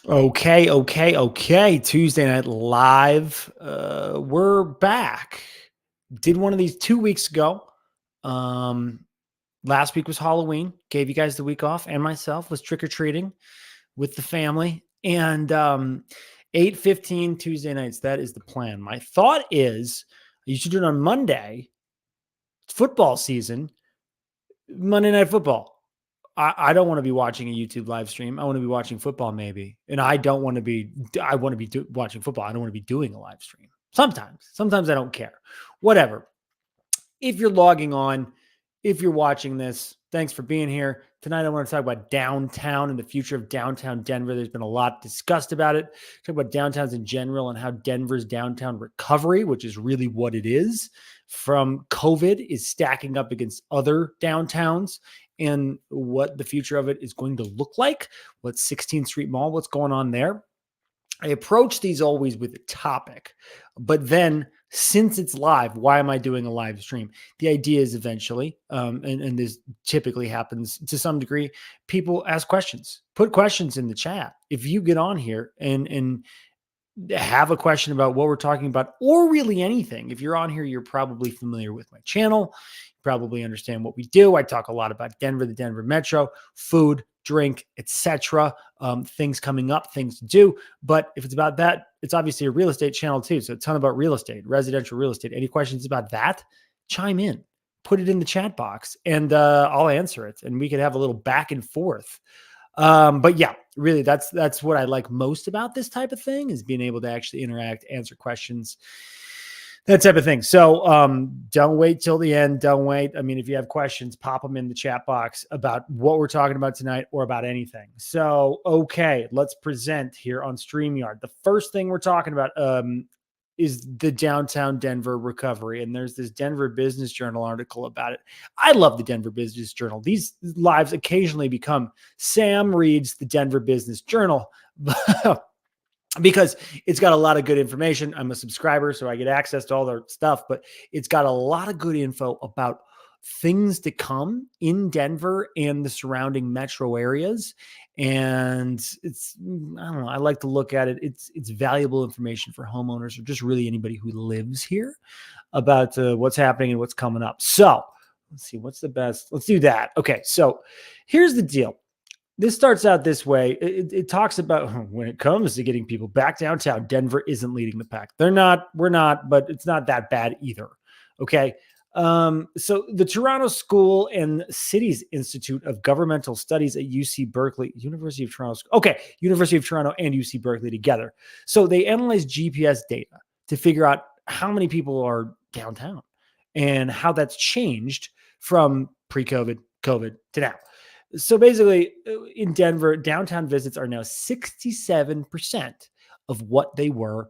Okay. Tuesday Night Live. We're back. Did one of these 2 weeks ago. Um, Last week was Halloween. Gave you guys the week off, and myself was trick or treating with the family. And 8:15 Tuesday nights. That is the plan. My thought is you should do it on Monday. It's football season. Monday Night Football. I don't want to be watching a YouTube live stream. I want to be watching football, maybe. And I don't want to be, I want to be watching football. I don't want to be doing a live stream. Sometimes I don't care. Whatever. If you're logging on, if you're watching this, thanks for being here. Tonight, I want to talk about downtown and the future of downtown Denver. There's been a lot discussed about it. Talk about downtowns in general and how Denver's downtown recovery, which is really what it is, from COVID is stacking up against other downtowns and what the future of it is going to look like. What's 16th Street Mall? What's going on there? I approach these always with a topic, but then since it's live, why am I doing a live stream? The idea is eventually, and this typically happens to some degree, people ask questions, put questions in the chat. If you get on here and have a question about what we're talking about, or really anything, if you're on here, you're probably familiar with my channel. You probably understand what we do. I talk a lot about Denver, the Denver Metro, food, drink, etc. Things coming up, things to do. But if it's about that, it's obviously a real estate channel too. So a ton about real estate, residential real estate. Any questions about that? Chime in, put it in the chat box, and I'll answer it. And we could have a little back and forth. But yeah, really, that's what I like most about this type of thing, is being able to actually interact, answer questions, that type of thing. So don't wait till the end. Don't wait. I mean, if you have questions, pop them in the chat box about what we're talking about tonight or about anything. So, okay, let's present here on StreamYard. The first thing we're talking about is the downtown Denver recovery. And there's this Denver Business Journal article about it. I love the Denver Business Journal. These lives occasionally become Sam reads the Denver Business Journal because it's got a lot of good information. I'm a subscriber, so I get access to all their stuff, but it's got a lot of good info about things to come in Denver and the surrounding metro areas. And it's, I don't know, I like to look at it. It's valuable information for homeowners or just really anybody who lives here about what's happening and what's coming up. So let's see, what's the best? Let's do that. Okay, so here's the deal. This starts out this way. It talks about when it comes to getting people back downtown, Denver isn't leading the pack. They're not, we're not, but it's not that bad either. Okay. So the Toronto School and Cities Institute of Governmental Studies at UC Berkeley, University of Toronto. Okay. University of Toronto and UC Berkeley together. So they analyze GPS data to figure out how many people are downtown and how that's changed from pre-COVID, COVID to now. So basically, in Denver, downtown visits are now 67% of what they were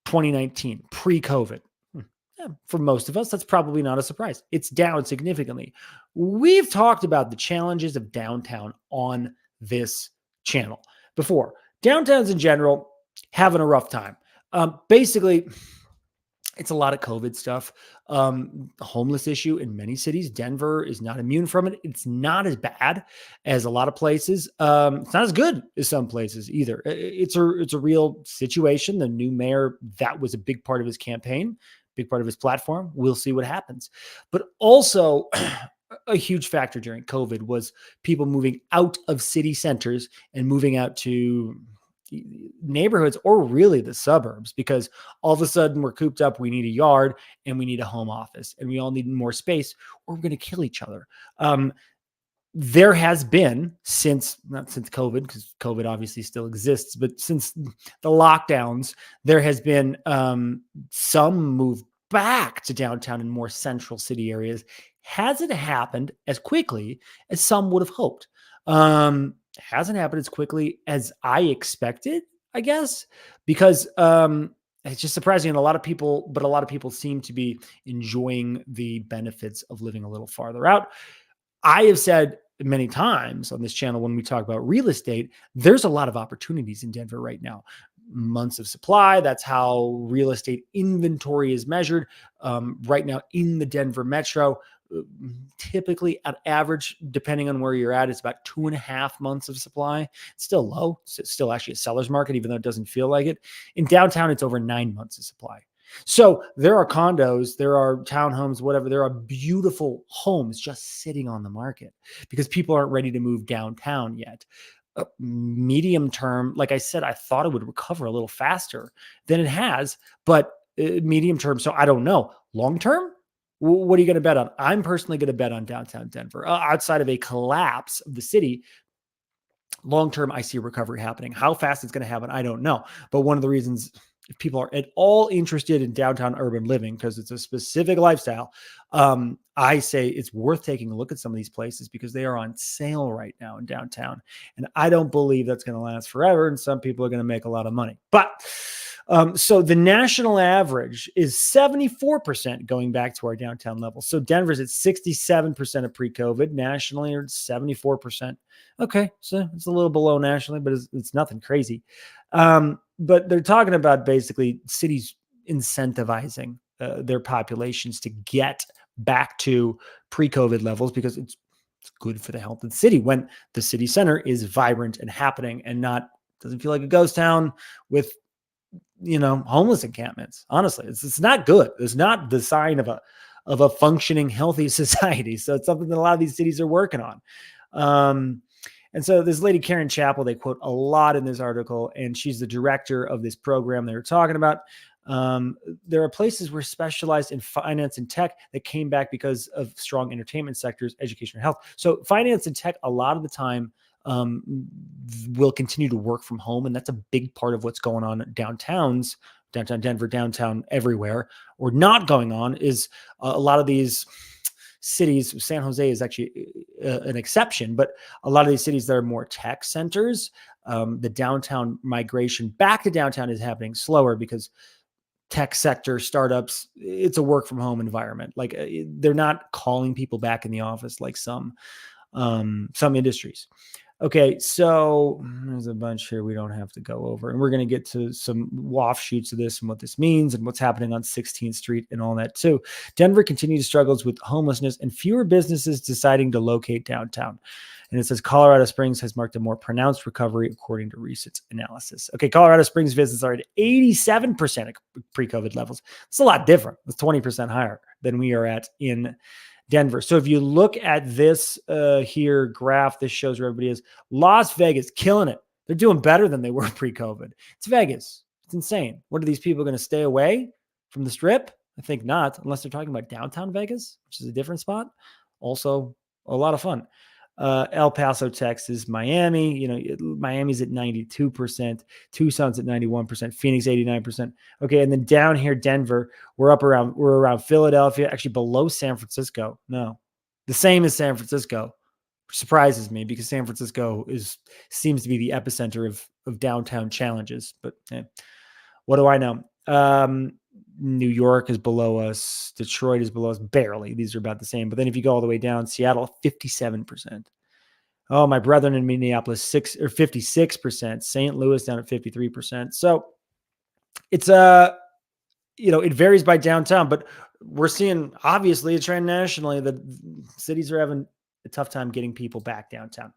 2019, pre-COVID. Yeah, for most of us, that's probably not a surprise. It's down significantly. We've talked about the challenges of downtown on this channel before. Downtowns in general having a rough time. Basically, it's a lot of COVID stuff. The homeless issue in many cities. Denver is not immune from it. It's not as bad as a lot of places. It's not as good as some places either. It's a real situation. The new mayor, that was a big part of his campaign, big part of his platform. We'll see what happens. But also a huge factor during COVID was people moving out of city centers and moving out to neighborhoods or really the suburbs, because all of a sudden we're cooped up. We need a yard and we need a home office and we all need more space or we're going to kill each other. There has been not since COVID, because COVID obviously still exists, but since the lockdowns, there has been some move back to downtown and more central city areas. Hasn't happened as quickly as some would have hoped. Hasn't happened as quickly as I expected, I guess, because it's just surprising. And a lot of people seem to be enjoying the benefits of living a little farther out. I have said many times on this channel, when we talk about real estate, there's a lot of opportunities in Denver right now. Months of supply. That's how real estate inventory is measured right now in the Denver metro. Typically, at average, depending on where you're at, it's about 2.5 months of supply. It's still low. It's still actually a seller's market, even though it doesn't feel like it. In downtown, it's over 9 months of supply. So there are condos, there are townhomes, whatever. There are beautiful homes just sitting on the market because people aren't ready to move downtown yet. Medium term, like I said, I thought it would recover a little faster than it has, but medium term. So I don't know. Long term, what are you going to bet on? I'm personally going to bet on downtown Denver. Outside of a collapse of the city, long term, I see a recovery happening. How fast it's going to happen, I don't know. But one of the reasons, if people are at all interested in downtown urban living, because it's a specific lifestyle, I say it's worth taking a look at some of these places because they are on sale right now in downtown. And I don't believe that's going to last forever. And some people are going to make a lot of money. But so the national average is 74% going back to our downtown level. So Denver's at 67% of pre-COVID. Nationally, it's 74%. Okay, so it's a little below nationally, but it's nothing crazy. But they're talking about basically cities incentivizing their populations to get back to pre-COVID levels because it's good for the health of the city when the city center is vibrant and happening and not doesn't feel like a ghost town with homeless encampments. Honestly, it's not good. It's not the sign of a functioning, healthy society. So it's something that a lot of these cities are working on. And so this lady, Karen Chappell, they quote a lot in this article, and she's the director of this program they were talking about. There are places where specialized in finance and tech that came back because of strong entertainment sectors, education, and health. So finance and tech, a lot of the time, will continue to work from home. And that's a big part of what's going on downtown Denver, downtown everywhere, or not going on is a lot of these cities. San Jose is actually an exception, but a lot of these cities that are more tech centers, the downtown migration back to downtown is happening slower because tech sector startups, it's a work from home environment. Like they're not calling people back in the office like some industries. Okay, so there's a bunch here we don't have to go over, and we're going to get to some offshoots of this and what this means and what's happening on 16th Street and all that too. Denver continues struggles with homelessness and fewer businesses deciding to locate downtown. And it says Colorado Springs has marked a more pronounced recovery according to recent analysis. Okay, Colorado Springs visits are at 87% of pre-COVID levels. It's a lot different. It's 20% higher than we are at in Denver. So if you look at this here graph, this shows where everybody is. Las Vegas, killing it. They're doing better than they were pre-COVID. It's Vegas. It's insane. What are these people going to stay away from the Strip? I think not, unless they're talking about downtown Vegas, which is a different spot. Also a lot of fun. El Paso, Texas, Miami, Miami's at 92%, Tucson's at 91%, Phoenix 89%. Okay, and then down here, Denver, we're around Philadelphia, actually below San Francisco. No, the same as San Francisco. Surprises me because San Francisco seems to be the epicenter of downtown challenges. But what do I know? New York is below us. Detroit is below us barely. These are about the same. But then if you go all the way down, Seattle, 57%. Oh, my brethren in Minneapolis, 56%. St. Louis down at 53%. So it's it varies by downtown, but we're seeing obviously a trend nationally that cities are having a tough time getting people back downtown.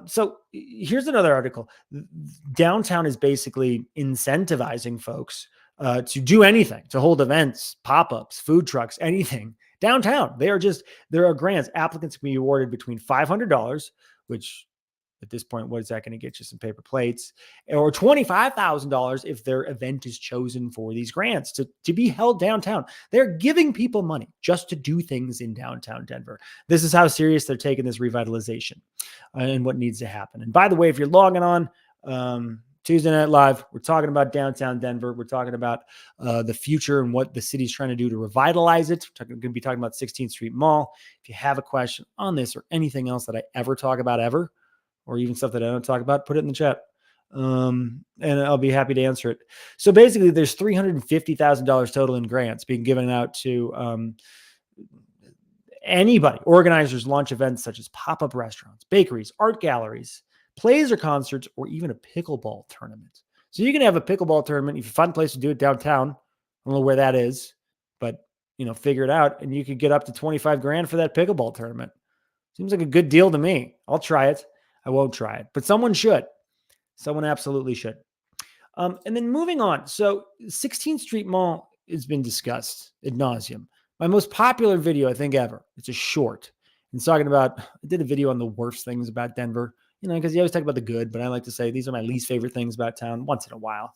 So here's another article. Downtown is basically incentivizing folks to do anything, to hold events, pop-ups, food trucks, anything downtown. There are grants. Applicants can be awarded between $500, which at this point, what is that going to get you? Some paper plates, or $25,000 if their event is chosen for these grants to be held downtown. They're giving people money just to do things in downtown Denver. This is how serious they're taking this revitalization and what needs to happen. And by the way, if you're logging on Tuesday Night Live, we're talking about downtown Denver. We're talking about the future and what the city's trying to do to revitalize it. We're going to be talking about 16th Street Mall. If you have a question on this or anything else that I ever talk about ever, or even stuff that I don't talk about, put it in the chat. And I'll be happy to answer it. So basically there's $350,000 total in grants being given out to anybody. Organizers launch events such as pop-up restaurants, bakeries, art galleries, plays or concerts, or even a pickleball tournament. So you can have a pickleball tournament if you find a place to do it downtown. I don't know where that is, but figure it out, and you could get up to 25 grand for that pickleball tournament. Seems like a good deal to me. I'll try it. I won't try it, but someone should. Someone absolutely should. And then moving on. So 16th Street Mall has been discussed ad nauseum. My most popular video, I think, ever. It's a short. It's talking about, I did a video on the worst things about Denver, because you always talk about the good, but I like to say these are my least favorite things about town once in a while.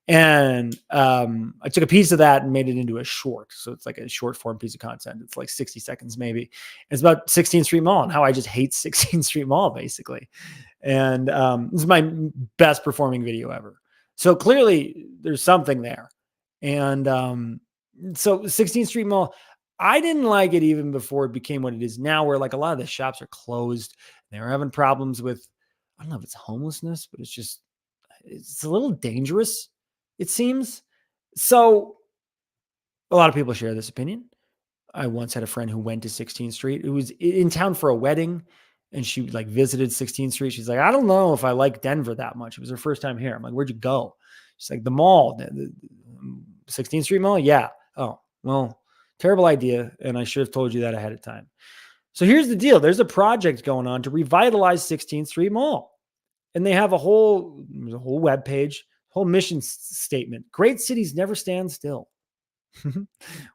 And I took a piece of that and made it into a short. So it's like a short form piece of content. It's like 60 seconds, maybe. It's about 16th Street Mall and how I just hate 16th Street Mall, basically. And this is my best performing video ever. So clearly there's something there. And so 16th Street Mall, I didn't like it even before it became what it is now, where like a lot of the shops are closed. They were having problems with, I don't know if it's homelessness, but it's a little dangerous, it seems. So a lot of people share this opinion. I once had a friend who went to 16th Street, who was in town for a wedding, and she like visited 16th Street. She's like, I don't know if I like Denver that much. It was her first time here. I'm like, where'd you go? She's like, the mall, the 16th Street Mall. Yeah. Oh, well, terrible idea. And I should have told you that ahead of time. So here's the deal. There's a project going on to revitalize 16th Street Mall. And they have a whole web page, whole mission statement. Great cities never stand still.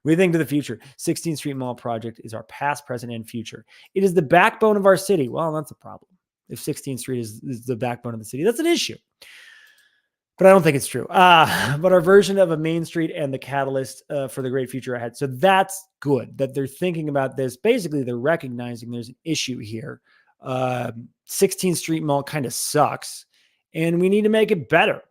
We think to the future. 16th Street Mall project is our past, present, and future. It is the backbone of our city. Well, that's a problem. If 16th Street is the backbone of the city, that's an issue. But I don't think it's true. But our version of a main street and the catalyst for the great future ahead. So that's good that they're thinking about this. Basically, they're recognizing there's an issue here. 16th Street Mall kind of sucks, and we need to make it better.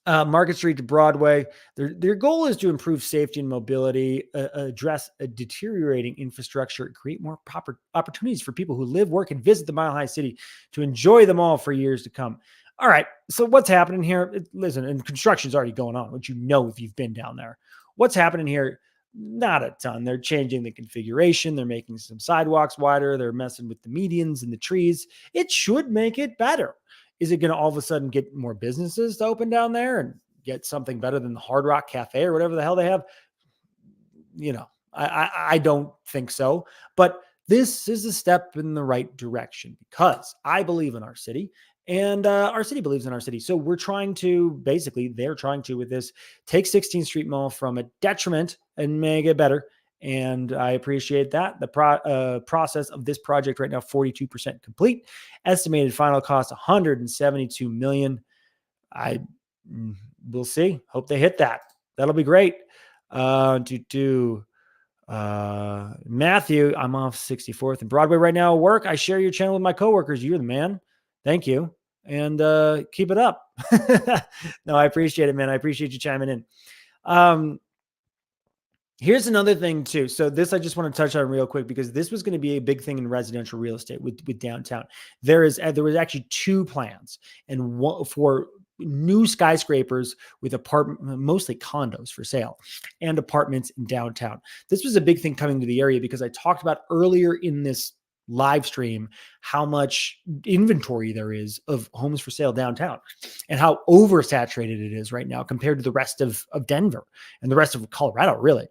Market Street to Broadway. Their goal is to improve safety and mobility, address a deteriorating infrastructure, create more proper opportunities for people who live, work, and visit the Mile High City to enjoy them all for years to come. All right. So what's happening here? Listen, and construction's already going on, which if you've been down there. What's happening here? Not a ton. They're changing the configuration. They're making some sidewalks wider. They're messing with the medians and the trees. It should make it better. Is it going to all of a sudden get more businesses to open down there and get something better than the Hard Rock Cafe or whatever the hell they have? I don't think so. But this is a step in the right direction because I believe in our city and our city believes in our city. So they're trying to with this, take 16th Street Mall from a detriment and make it better. And I appreciate that. The process of this project right now, 42% complete. Estimated final cost, $172 million. We'll see. Hope they hit that. That'll be great. Matthew, I'm off 64th and Broadway right now at work. I share your channel with my coworkers. You're the man. Thank you. And keep it up. No, I appreciate it, man. I appreciate you chiming in. Here's another thing too. So this I just want to touch on real quick because this was going to be a big thing in residential real estate with downtown. There was actually two plans, and one for new skyscrapers with mostly condos for sale, and apartments in downtown. This was a big thing coming to the area because I talked about earlier in this live stream how much inventory there is of homes for sale downtown and how oversaturated it is right now compared to the rest of Denver and the rest of Colorado, really.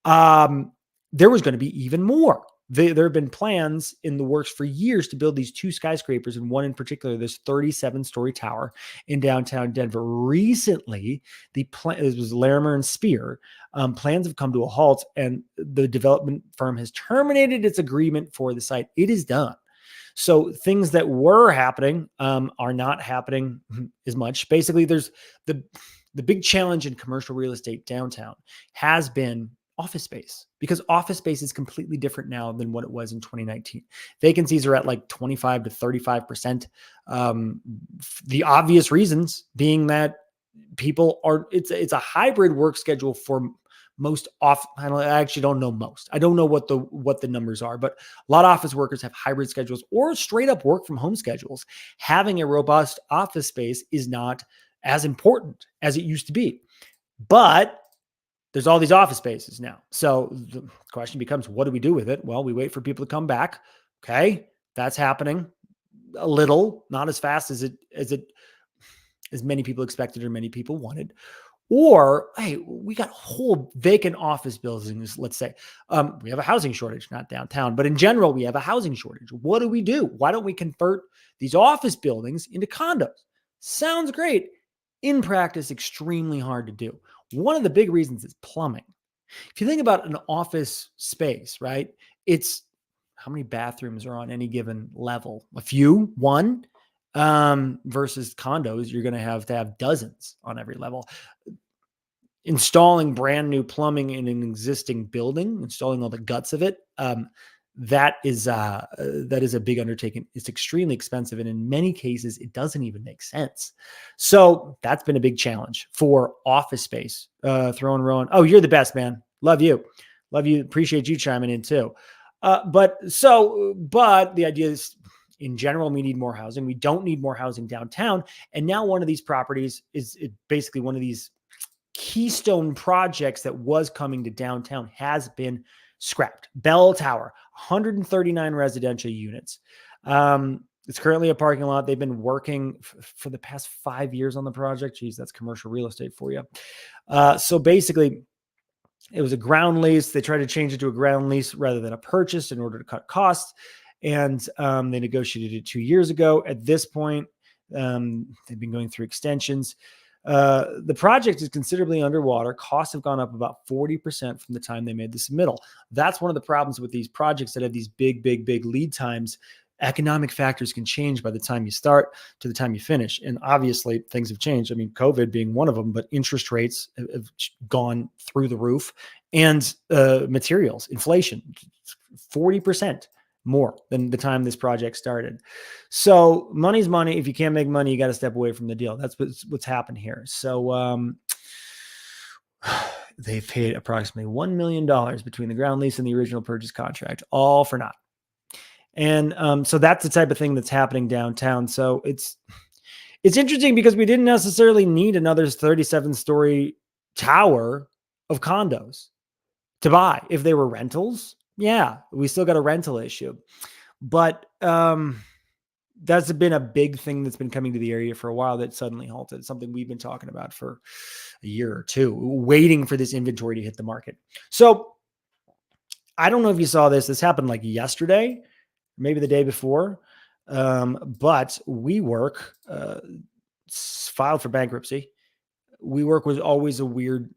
There was going to be even more. There have been plans in the works for years to build these two skyscrapers, and one in particular, this 37-story tower in downtown Denver. Recently, it was Larimer and Spear. Plans have come to a halt, and the development firm has terminated its agreement for the site. It is done. So things that were happening are not happening as much. Basically, there's the big challenge in commercial real estate downtown has been office space, because office space is completely different now than what it was in 2019. Vacancies are at like 25 to 35%. The obvious reasons being that it's a hybrid work schedule for most off. I actually don't know most. I don't know what the numbers are, but a lot of office workers have hybrid schedules or straight up work from home schedules. Having a robust office space is not as important as it used to be, but there's all these office spaces now. So the question becomes, what do we do with it? Well, we wait for people to come back. Okay. That's happening a little, not as fast as many people expected or many people wanted. Or, hey, we got whole vacant office buildings, let's say. We have a housing shortage, not downtown, but in general, we have a housing shortage. What do we do? Why don't we convert these office buildings into condos? Sounds great. In practice, extremely hard to do. One of the big reasons is plumbing. If you think about an office space, right? It's how many bathrooms are on any given level? A few, one, versus condos, you're going to have dozens on every level. Installing brand new plumbing in an existing building, installing all the guts of it, that is a big undertaking. It's extremely expensive, and in many cases, it doesn't even make sense. So that's been a big challenge for office space. Throwing Rowan, oh, you're the best, man. Love you, love you. Appreciate you chiming in too. But the idea is, in general, we need more housing. We don't need more housing downtown. And now one of these properties is basically one of these keystone projects that was coming to downtown has been scrapped. Bell Tower, 139 residential units. It's currently a parking lot. They've been working for the past 5 years on the project. Geez, that's commercial real estate for you. So basically, it was a ground lease. They tried to change it to a ground lease rather than a purchase in order to cut costs. And they negotiated it 2 years ago. At this point, they've been going through extensions. The project is considerably underwater. Costs have gone up about 40% from the time they made the submittal. That's one of the problems with these projects that have these big lead times. Economic factors can change by the time you start to the time you finish. And obviously things have changed. I mean, COVID being one of them, but interest rates have gone through the roof, and materials, inflation, 40% more than the time this project started. So money's money. If you can't make money, you got to step away from the deal. That's what's happened here. So they paid approximately $1 million between the ground lease and the original purchase contract, all for naught. And so that's the type of thing that's happening downtown. So it's interesting because we didn't necessarily need another 37-story tower of condos to buy. If they were rentals, yeah, we still got a rental issue. But that's been a big thing that's been coming to the area for a while that suddenly halted. It's something we've been talking about for a year or two, waiting for this inventory to hit the market. So I don't know if you saw this. This happened like yesterday, maybe the day before. But WeWork filed for bankruptcy. WeWork was always a weird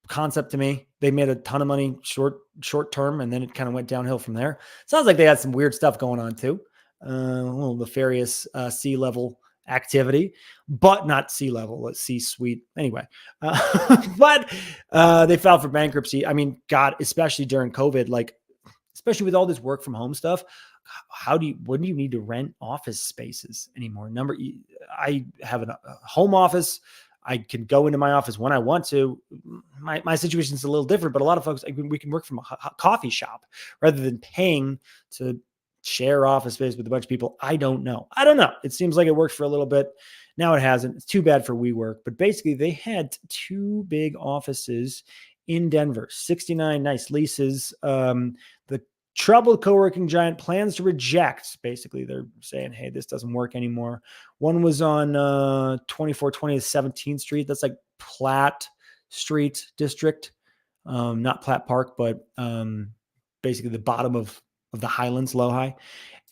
concept to me. They made a ton of money short term, and then it kind of went downhill from there. Sounds like they had some weird stuff going on too. A little nefarious C-level activity, but not C-level, C-suite. Anyway, but they filed for bankruptcy. I mean, God, especially during COVID, like especially with all this work from home stuff, when do you need to rent office spaces anymore? I have a home office. I can go into my office when I want to. My situation is a little different, but a lot of folks, we can work from a coffee shop rather than paying to share office space with a bunch of people. I don't know. It seems like it worked for a little bit. Now it hasn't. It's too bad for WeWork, but basically they had 2 big offices in Denver, 69 nice leases. The troubled co-working giant plans to reject. Basically, they're saying, hey, this doesn't work anymore. One was on 2420 17th Street. That's like Platt Street District. Not Platt Park, but basically the bottom of the Highlands, Low-High.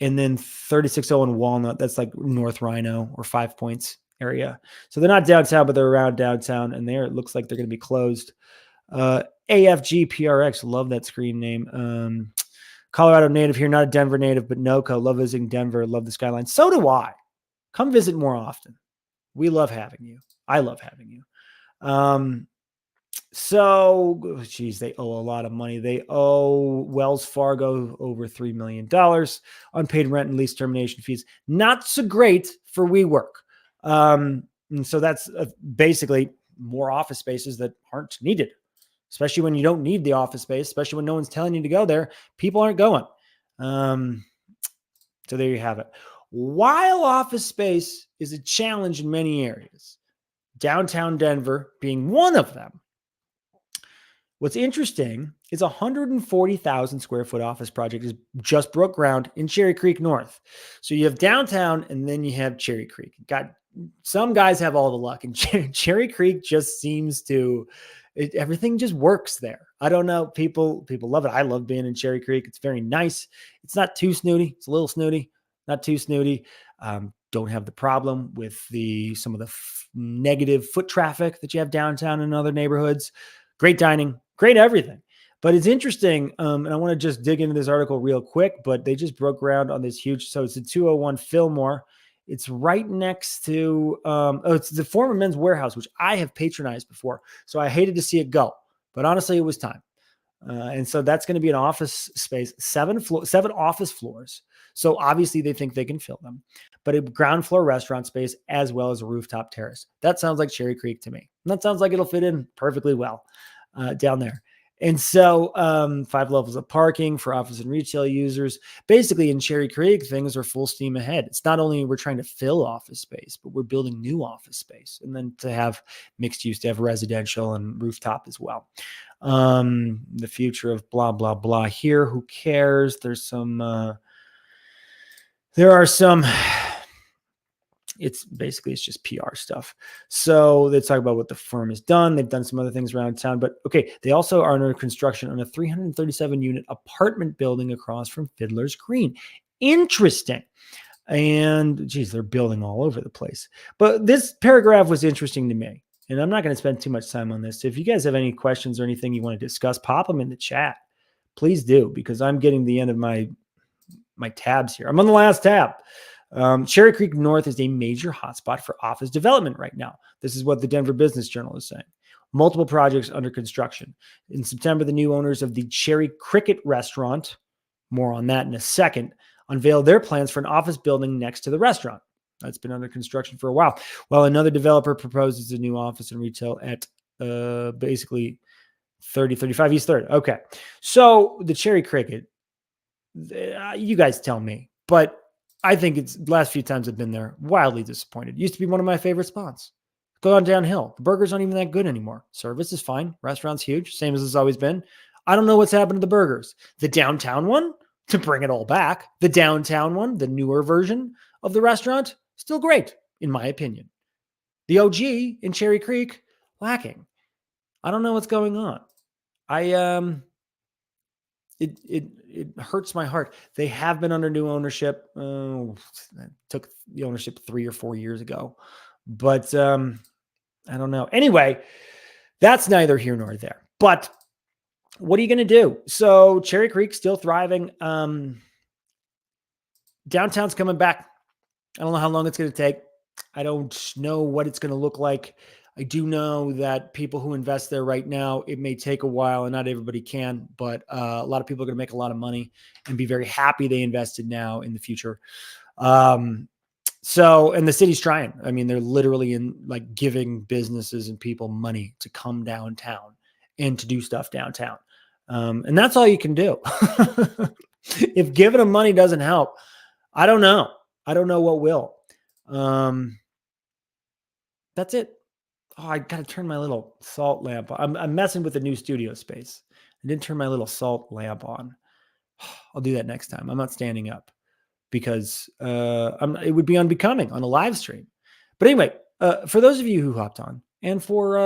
And then 3601 Walnut. That's like North Rhino or 5 Points area. So they're not downtown, but they're around downtown. And there it looks like they're going to be closed. AFG PRX. Love that screen name. Colorado native here, not a Denver native, but NoCo. Love visiting Denver. Love the skyline. So do I. Come visit more often. We love having you. I love having you. They owe a lot of money. They owe Wells Fargo over $3 million. Unpaid rent and lease termination fees. Not so great for WeWork. And so that's basically more office spaces that aren't needed. Especially when you don't need the office space, especially when no one's telling you to go there, people aren't going. So there you have it. While office space is a challenge in many areas, downtown Denver being one of them, What's interesting is a 140,000 square foot office project is just broke ground in Cherry Creek North. So you have downtown and then you have Cherry Creek. Got some guys have all the luck, and Cherry Creek just seems to everything just works there. I don't know. People love it. I love being in Cherry Creek. It's very nice. It's not too snooty. It's a little snooty, not too snooty. Don't have the problem with some of the negative foot traffic that you have downtown in other neighborhoods. Great dining, great everything. But it's interesting, and I want to just dig into this article real quick, but they just broke ground on this huge, so it's a 201 Fillmore. It's right next to, it's the former Men's Warehouse, which I have patronized before. So I hated to see it go, but honestly, it was time. And so that's going to be an office space, seven office floors. So obviously they think they can fill them, but a ground floor restaurant space as well as a rooftop terrace. That sounds like Cherry Creek to me. And that sounds like it'll fit in perfectly well down there. And so 5 levels of parking for office and retail users. Basically in Cherry Creek, things are full steam ahead. It's not only we're trying to fill office space, but we're building new office space. And then to have mixed use, to have residential and rooftop as well. The future of blah, blah, blah here. Who cares? There are some, it's just PR stuff. So they talk about what the firm has done. They've done some other things around town, but okay. They also are under construction on a 337 unit apartment building across from Fiddler's Green. Interesting. And geez, they're building all over the place. But this paragraph was interesting to me. And I'm not going to spend too much time on this. So if you guys have any questions or anything you want to discuss, pop them in the chat. Please do, because I'm getting the end of my tabs here. I'm on the last tab. Cherry Creek North is a major hotspot for office development right now. This is what the Denver Business Journal is saying. Multiple projects under construction. In September, the new owners of the Cherry Cricket restaurant, more on that in a second, unveiled their plans for an office building next to the restaurant. That's been under construction for a while. While another developer proposes a new office and retail at basically 35 East 3rd. Okay. So the Cherry Cricket, you guys tell me, but I think it's the last few times I've been there, wildly disappointed. It used to be one of my favorite spots. Go on downhill. The burgers aren't even that good anymore. Service is fine. Restaurant's huge, same as it's always been. I don't know what's happened to the burgers. The downtown one, to bring it all back, the downtown one, the newer version of the restaurant, still great, in my opinion. The OG in Cherry Creek, lacking. I don't know what's going on. It hurts my heart. They have been under new ownership. Took the ownership 3 or 4 years ago, but I don't know. Anyway, that's neither here nor there. But what are you going to do? So Cherry Creek still thriving. Downtown's coming back. I don't know how long it's going to take. I don't know what it's going to look like. I do know that people who invest there right now, it may take a while and not everybody can, but a lot of people are going to make a lot of money and be very happy they invested now in the future. And the city's trying. I mean, they're literally giving businesses and people money to come downtown and to do stuff downtown. And that's all you can do. If giving them money doesn't help, I don't know. I don't know what will. That's it. Oh, I got to turn my little salt lamp on. I'm messing with the new studio space. I didn't turn my little salt lamp on. I'll do that next time. I'm not standing up because it would be unbecoming on a live stream. But anyway, for those of you who hopped on and for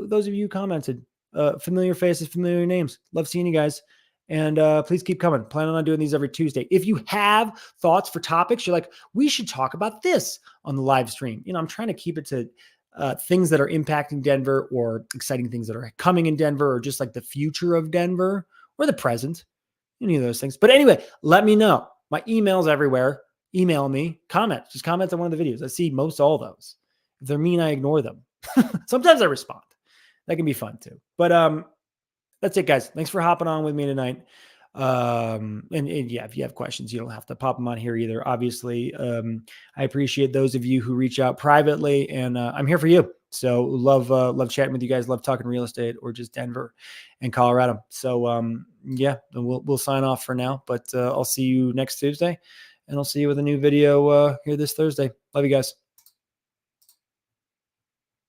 those of you who commented, familiar faces, familiar names. Love seeing you guys. And please keep coming. Planning on doing these every Tuesday. If you have thoughts for topics, you're like, we should talk about this on the live stream. I'm trying to keep it to things that are impacting Denver or exciting things that are coming in Denver or just like the future of Denver or the present, any of those things. But anyway, let me know. My email's everywhere. Email me, comment, just comment on one of the videos. I see most all those. If they're mean, I ignore them. Sometimes I respond. That can be fun too. But that's it, guys. Thanks for hopping on with me tonight. And yeah, if you have questions, you don't have to pop them on here either. Obviously, I appreciate those of you who reach out privately, and I'm here for you. So love chatting with you guys. Love talking real estate or just Denver and Colorado. So yeah, we'll sign off for now. But I'll see you next Tuesday, and I'll see you with a new video here this Thursday. Love you guys.